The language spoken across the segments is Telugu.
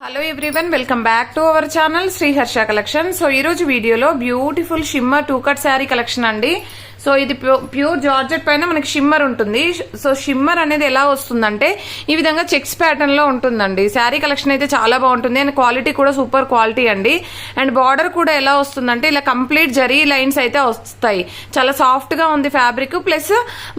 Hello everyone, welcome back to our channel Sri Harsha collection. So ఈ రోజు వీడియోలో beautiful shimmer 2 cut saree collection అండి. సో ఇది ప్యూర్ జార్జెట్ పైన మనకి షిమ్మర్ ఉంటుంది. సో షిమ్మర్ అనేది ఎలా వస్తుందంటే ఈ విధంగా చెక్స్ ప్యాటర్న్ లో ఉంటుందండి. శారీ కలెక్షన్ అయితే చాలా బాగుంటుంది అండ్ క్వాలిటీ కూడా సూపర్ క్వాలిటీ అండి. అండ్ బార్డర్ కూడా ఎలా వస్తుందంటే ఇలా కంప్లీట్ జరీ లైన్స్ అయితే వస్తాయి. చాలా సాఫ్ట్ గా ఉంది ఫ్యాబ్రిక్. ప్లస్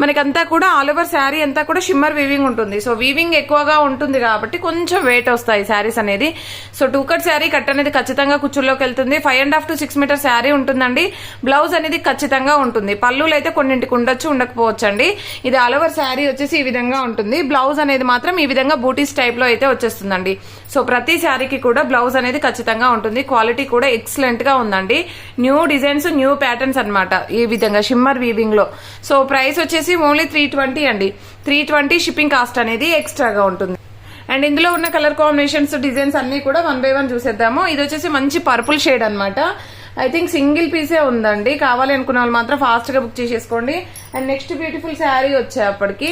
మనకంతా కూడా ఆల్ ఓవర్ శారీ అంతా కూడా షిమ్మర్ వీవింగ్ ఉంటుంది. సో వీవింగ్ ఎక్కువగా ఉంటుంది కాబట్టి కొంచెం వెయిట్ వస్తాయి శారీస్ అనేది. సో 2 కట్ శారీ కట్ అనేది ఖచ్చితంగా కుచ్చుల్లోకి వెళ్తుంది. 5.5 to 6 మీటర్ శారీ ఉంటుందండి. బ్లౌజ్ అనేది ఖచ్చితంగా ఉంటుంది. పళ్ళులు అయితే కొన్నింటికి ఉండొచ్చు, ఉండకపోవచ్చు అండి. ఇది ఆల్ ఓవర్ శారీ వచ్చేసి ఈ విధంగా ఉంటుంది. బ్లౌజ్ అనేది మాత్రం ఈ విధంగా బూటీస్ టైప్ లో అయితే వచ్చేస్తుందండి. సో ప్రతి శారీకి కూడా బ్లౌజ్ అనేది ఖచ్చితంగా ఉంటుంది. క్వాలిటీ కూడా ఎక్సలెంట్ గా ఉందండి. న్యూ డిజైన్స్, న్యూ ప్యాటర్న్స్ అన్నమాట ఈ విధంగా షిమ్మర్ వీవింగ్ లో. సో ప్రైస్ వచ్చేసి ఓన్లీ 320 అండి. 320 షిప్పింగ్ కాస్ట్ అనేది ఎక్స్ట్రాగా ఉంటుంది. అండ్ ఇందులో ఉన్న కలర్ కాంబినేషన్స్, డిజైన్స్ అన్ని కూడా 1 by 1 చూసేద్దాము. ఇది వచ్చేసి మంచి పర్పుల్ షేడ్ అన్నమాట. ఐ థింక్ సింగిల్ పీసే ఉందండి. కావాలి అనుకున్న వాళ్ళు మాత్రం ఫాస్ట్ గా బుక్ చేసేసుకోండి. అండ్ నెక్స్ట్ బ్యూటిఫుల్ శారీ వచ్చేప్పటికి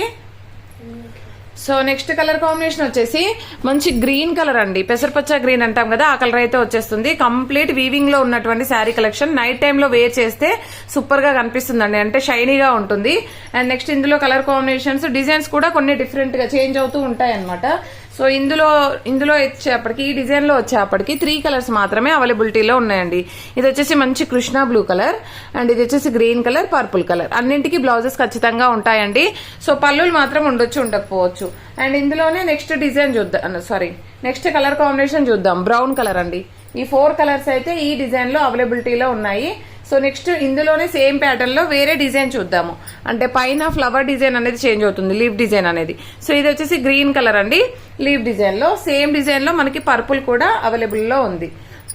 సో నెక్స్ట్ కలర్ కాంబినేషన్ వచ్చేసి మంచి గ్రీన్ కలర్ అండి. పెసరపచ్చ గ్రీన్ అంటాం కదా, ఆ కలర్ అయితే వచ్చేస్తుంది. కంప్లీట్ వీవింగ్ లో ఉన్నటువంటి శారీ కలెక్షన్. నైట్ టైమ్ లో వేర్ చేస్తే సూపర్ గా కనిపిస్తుందండి, అంటే షైనీగా ఉంటుంది. అండ్ నెక్స్ట్ ఇందులో కలర్ కాంబినేషన్స్, డిజైన్స్ కూడా కొన్ని డిఫరెంట్ గా చేంజ్ అవుతూ ఉంటాయి అనమాట. సో ఇందులో వచ్చేప్పటికి ఈ డిజైన్ లో వచ్చేప్పటికి 3 కలర్స్ మాత్రమే అవైలబిలిటీలో ఉన్నాయండి. ఇది వచ్చేసి మంచి కృష్ణ బ్లూ కలర్ అండ్ ఇది వచ్చేసి గ్రీన్ కలర్, పర్పుల్ కలర్. అన్నింటికి బ్లౌజెస్ ఖచ్చితంగా ఉంటాయండి. సో పళ్ళులు మాత్రం ఉండొచ్చు, ఉండకపోవచ్చు. అండ్ ఇందులోనే నెక్స్ట్ డిజైన్ చూద్దాం, నెక్స్ట్ కలర్ కాంబినేషన్ చూద్దాం. బ్రౌన్ కలర్ అండి. ఈ 4 కలర్స్ అయితే ఈ డిజైన్ లో అవైలబిలిటీలో ఉన్నాయి. సో నెక్స్ట్ ఇందులోనే సేమ్ ప్యాటర్న్ లో వేరే డిజైన్ చూద్దాము. అంటే పైన ఫ్లవర్ డిజైన్ అనేది చేంజ్ అవుతుంది, లీఫ్ డిజైన్ అనేది. సో ఇది వచ్చేసి గ్రీన్ కలర్ అండి. లీఫ్ డిజైన్ లో సేమ్ డిజైన్ లో మనకి పర్పుల్ కూడా అవైలబుల్ లో ఉంది.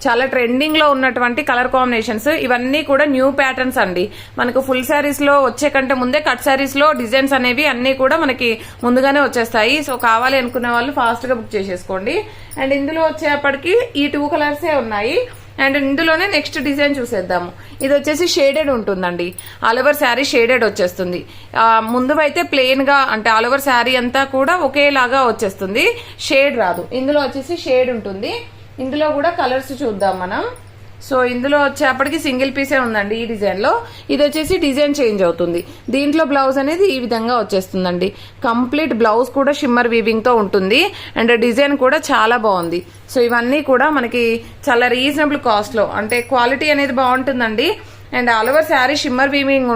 చాలా ట్రెండింగ్ లో ఉన్నటువంటి కలర్ కాంబినేషన్స్ ఇవన్నీ కూడా న్యూ ప్యాటర్న్స్ అండి. మనకు ఫుల్ శారీస్ లో వచ్చే కంటే ముందే కట్ శారీస్ లో డిజైన్స్ అనేవి అన్ని కూడా మనకి ముందుగానే వచ్చేస్తాయి. సో కావాలి అనుకునే వాళ్ళు ఫాస్ట్ గా బుక్ చేసేసుకోండి. అండ్ ఇందులో వచ్చేప్పటికి ఈ 2 కలర్సే ఉన్నాయి. అండ్ ఇందులోనే నెక్స్ట్ డిజైన్ చూసేద్దాము. ఇది వచ్చేసి షేడెడ్ ఉంటుందండి. ఆల్ ఓవర్ శారీ షేడెడ్ వచ్చేస్తుంది. ముందు అయితే ప్లెయిన్ గా, అంటే ఆల్ ఓవర్ శారీ అంతా కూడా ఒకేలాగా వచ్చేస్తుంది, షేడ్ రాదు. ఇందులో వచ్చేసి షేడ్ ఉంటుంది. ఇందులో కూడా కలర్స్ చూద్దాం మనం. సో ఇందులో వచ్చేప్పటికి సింగిల్ పీసే ఉందండి ఈ డిజైన్ లో. ఇది వచ్చేసి డిజైన్ చేంజ్ అవుతుంది. దీంట్లో బ్లౌజ్ అనేది ఈ విధంగా వచ్చేస్తుందండి. కంప్లీట్ బ్లౌజ్ కూడా షిమ్మర్ వీవింగ్ తో ఉంటుంది. అండ్ డిజైన్ కూడా చాలా బాగుంది. సో ఇవన్నీ కూడా మనకి చాలా రీజనబుల్ కాస్ట్ లో, అంటే క్వాలిటీ అనేది బాగుంటుందండి. And all over sari shimmer weaving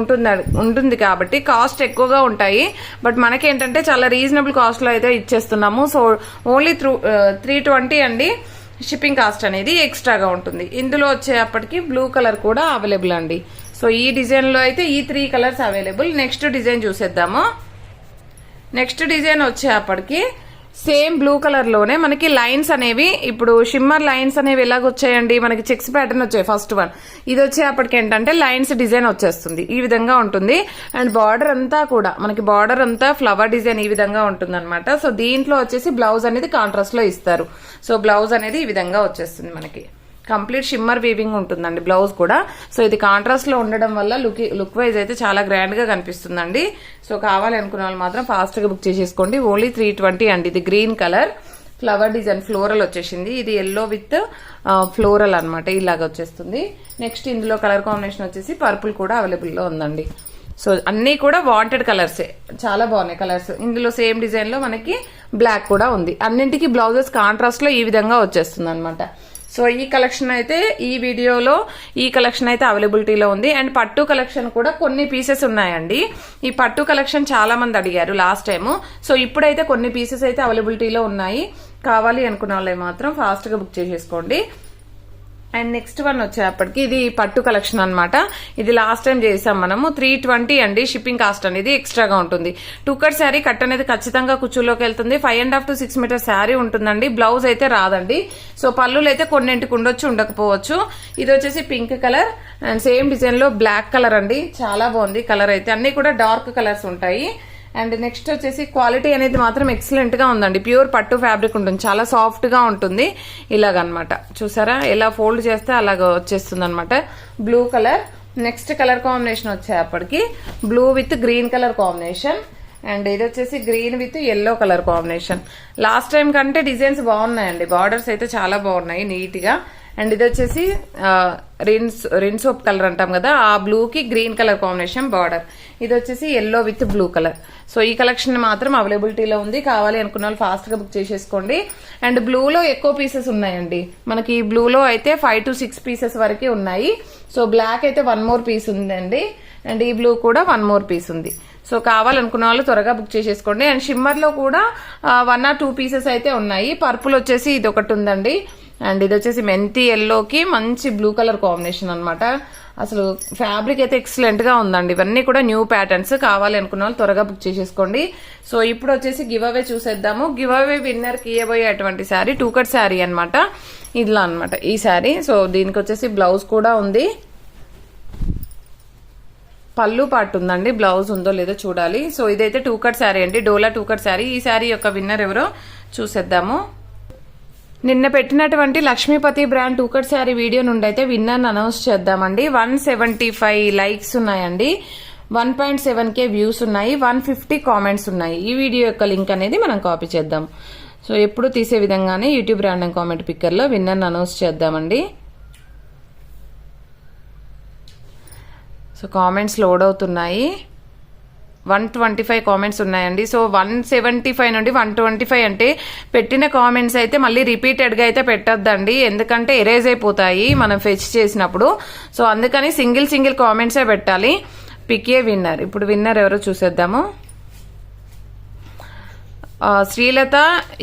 ఉంటుంది కాబట్టి కాస్ట్ ఎక్కువగా ఉంటాయి. బట్ మనకేంటంటే చాలా రీజనబుల్ కాస్ట్ లో అయితే ఇచ్చేస్తున్నాము. సో ఓన్లీ 320 అండి. షిప్పింగ్ కాస్ట్ అనేది ఎక్స్ట్రాగా ఉంటుంది. ఇందులో వచ్చేప్పటికి బ్లూ కలర్ కూడా అవైలబుల్ అండి. సో ఈ డిజైన్ లో అయితే ఈ 3 కలర్స్ అవైలబుల్. నెక్స్ట్ డిజైన్ చూసేద్దాము. నెక్స్ట్ డిజైన్ వచ్చేప్పటికి సేమ్ బ్లూ కలర్ లోనే మనకి లైన్స్ అనేవి, ఇప్పుడు షిమ్మర్ లైన్స్ అనేవి ఎలాగొచ్చాయండి, మనకి చెక్స్ ప్యాటర్న్ వచ్చాయి. ఫస్ట్ వన్ ఇది వచ్చేప్పటికి ఏంటంటే లైన్స్ డిజైన్ వచ్చేస్తుంది, ఈ విధంగా ఉంటుంది. అండ్ బార్డర్ అంతా కూడా మనకి బార్డర్ అంతా ఫ్లవర్ డిజైన్ ఈ విధంగా ఉంటుంది అనమాట. సో దీంట్లో వచ్చేసి బ్లౌజ్ అనేది కాంట్రాస్ట్ లో ఇస్తారు. సో బ్లౌజ్ అనేది ఈ విధంగా వచ్చేస్తుంది మనకి. కంప్లీట్ షిమ్మర్ వీవింగ్ ఉంటుందండి బ్లౌజ్ కూడా. సో ఇది కాంట్రాస్ట్ లో ఉండడం వల్ల లుక్ వైజ్ అయితే చాలా గ్రాండ్ గా కనిపిస్తుందండి. సో కావాలి అనుకున్న వాళ్ళు మాత్రం ఫాస్ట్ గా బుక్ చేసేసుకోండి. ఓన్లీ 320 అండి. ఇది green colour flower design floral వచ్చేసింది. ఇది ఎల్లో విత్ ఫ్లోరల్ అనమాట, ఇలాగ వచ్చేస్తుంది. నెక్స్ట్ ఇందులో కలర్ కాంబినేషన్ వచ్చేసి పర్పుల్ కూడా అవైలబుల్ లో ఉందండి. సో అన్ని కూడా వాంటెడ్ కలర్సే, చాలా బాగున్నాయి కలర్స్. ఇందులో సేమ్ డిజైన్ లో మనకి బ్లాక్ కూడా ఉంది. అన్నింటికి బ్లౌజెస్ కాంట్రాస్ట్ లో ఈ విధంగా వచ్చేస్తుంది అనమాట. సో ఈ కలెక్షన్ అయితే ఈ వీడియోలో ఈ కలెక్షన్ అయితే అవైలబిలిటీలో ఉంది. అండ్ పట్టు కలెక్షన్ కూడా కొన్ని పీసెస్ ఉన్నాయండి. ఈ పట్టు కలెక్షన్ చాలా మంది అడిగారు లాస్ట్ టైము. సో ఇప్పుడైతే కొన్ని పీసెస్ అయితే అవైలబిలిటీలో ఉన్నాయి. కావాలి అనుకున్న వాళ్ళు మాత్రం ఫాస్ట్ గా బుక్ చేసేసుకోండి. అండ్ నెక్స్ట్ వన్ వచ్చేప్పటికి ఇది పట్టు కలెక్షన్ అనమాట. ఇది లాస్ట్ టైం చేసాం మనము. 320 అండి. షిప్పింగ్ కాస్ట్ అనేది ఎక్స్ట్రాగా ఉంటుంది. 2 కట్ శారీ కట్ అనేది ఖచ్చితంగా కుచ్చుల్లోకి వెళ్తుంది. 5.5 to 6 మీటర్ శారీ ఉంటుందండి. బ్లౌజ్ అయితే రాదండి. సో పళ్ళులు అయితే కొన్నింటికి ఉండొచ్చు, ఉండకపోవచ్చు. ఇది వచ్చేసి pink colour and same design లో బ్లాక్ కలర్ అండి. చాలా బాగుంది కలర్ అయితే. అన్ని కూడా డార్క్ కలర్స్ ఉంటాయి. అండ్ నెక్స్ట్ వచ్చేసి క్వాలిటీ అనేది మాత్రం ఎక్సలెంట్ గా ఉందండి. ప్యూర్ పట్టు ఫ్యాబ్రిక్ ఉంటుంది, చాలా సాఫ్ట్ గా ఉంటుంది. ఇలాగనమాట, చూసారా ఎలా ఫోల్డ్ చేస్తే అలాగ వచ్చేస్తుంది అనమాట. Blue colour. Next colour combination వచ్చేప్పటికి blue with green colour combination. And ఇది వచ్చేసి green with yellow colour combination. Last time కంటే డిజైన్స్ బాగున్నాయండి, బార్డర్స్ అయితే చాలా బాగున్నాయి నీట్ గా. అండ్ ఇది వచ్చేసి రిన్ సోప్ కలర్ అంటాం కదా, ఆ బ్లూ కి గ్రీన్ కలర్ కాంబినేషన్ బార్డర్. ఇది వచ్చేసి yellow with blue colour. So ఈ కలెక్షన్ మాత్రం అవైలబిలిటీలో ఉంది, కావాలి అనుకున్న వాళ్ళు ఫాస్ట్ గా బుక్ చేసేసుకోండి. అండ్ బ్లూలో ఎక్కువ పీసెస్ ఉన్నాయండి, మనకి ఈ బ్లూలో అయితే 5 to 6 పీసెస్ వరకే ఉన్నాయి. సో బ్లాక్ అయితే 1 more పీస్ ఉందండి, అండ్ ఈ బ్లూ కూడా 1 more పీస్ ఉంది. సో కావాలనుకున్న వాళ్ళు త్వరగా బుక్ చేసేసుకోండి. అండ్ షిమ్మర్ లో కూడా 1 or 2 పీసెస్ అయితే ఉన్నాయి. పర్పుల్ వచ్చేసి ఇది ఒకటి ఉందండి, అండ్ ఇది వచ్చేసి మెంతి ఎల్లోకి మంచి బ్లూ కలర్ కాంబినేషన్ అన్నమాట. అసలు ఫ్యాబ్రిక్ అయితే ఎక్సలెంట్ గా ఉందండి. ఇవన్నీ కూడా న్యూ ప్యాటర్న్స్, కావాలి అనుకున్న వాళ్ళు త్వరగా బుక్ చేసేసుకోండి. సో ఇప్పుడు వచ్చేసి గివ్ అవే చూసేద్దాము. గివ్ అవే విన్నర్ కి ఇవ్వబోయేటువంటి శారీ 2 cut శారీ అనమాట, ఇట్లా అనమాట ఈ శారీ. సో దీనికి వచ్చేసి బ్లౌజ్ కూడా ఉంది, పళ్ళు పాటు ఉందండి, బ్లౌజ్ ఉందో లేదో చూడాలి. సో ఇదైతే 2 cut శారీ అండి, డోలా 2 cut శారీ. ఈ శారీ యొక్క విన్నర్ ఎవరో చూసేద్దాము. నిన్న పెట్టినటువంటి Lakshmipati brand 2 cut saree video నుండి అయితే విన్నర్ అనౌన్స్ చేద్దామండి. 175 లైక్స్ ఉన్నాయండి, 1.7K వ్యూస్ ఉన్నాయి, 150 కామెంట్స్ ఉన్నాయి. ఈ వీడియో యొక్క లింక్ అనేది మనం కాపీ చేద్దాం. సో ఎప్పుడు తీసే విధంగానే యూట్యూబ్ ర్యాండమ్ కామెంట్ పిక్కర్ లో విన్నర్ అనౌన్స్ చేద్దామండి. సో కామెంట్స్ లోడ్ అవుతున్నాయి, 125 కామెంట్స్ ఉన్నాయండి. సో 175 నుండి 125 అంటే పెట్టిన కామెంట్స్ అయితే మళ్ళీ రిపీటెడ్ గా అయితే పెట్టొద్దండి, ఎందుకంటే ఎరేజ్ అయిపోతాయి మనం ఫెచ్ చేసినప్పుడు. సో అందుకని సింగిల్ కామెంట్సే పెట్టాలి. PK winner. ఇప్పుడు విన్నర్ ఎవరో చూసేద్దాము. శ్రీలత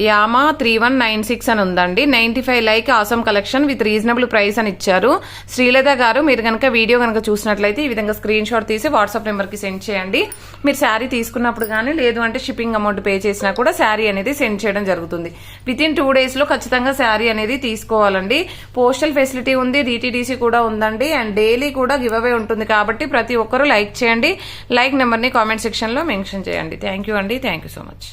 యామ 3196 అని ఉందండి. 95 like, awesome collection with reasonable price అని ఇచ్చారు. శ్రీలత గారు, మీరు కనుక వీడియో కనుక చూసినట్లయితే ఈ విధంగా స్క్రీన్ షాట్ తీసి వాట్సాప్ నెంబర్ కి సెండ్ చేయండి. మీరు శారీ తీసుకున్నప్పుడు కానీ లేదు అంటే షిప్పింగ్ అమౌంట్ పే చేసినా కూడా శారీ అనేది సెండ్ చేయడం జరుగుతుంది. విత్ ఇన్ 2 days లో ఖచ్చితంగా శారీ అనేది తీసుకోవాలండి. పోస్టల్ ఫెసిలిటీ ఉంది, DTDC కూడా ఉందండి, అండ్ డైలీ కూడా గివ్ అవే ఉంటుంది. కాబట్టి ప్రతి ఒక్కరూ లైక్ చేయండి, లైక్ నెంబర్ ని కామెంట్ సెక్షన్ లో మెన్షన్ చేయండి. థ్యాంక్ యూ అండి, థ్యాంక్ యూ సో మచ్.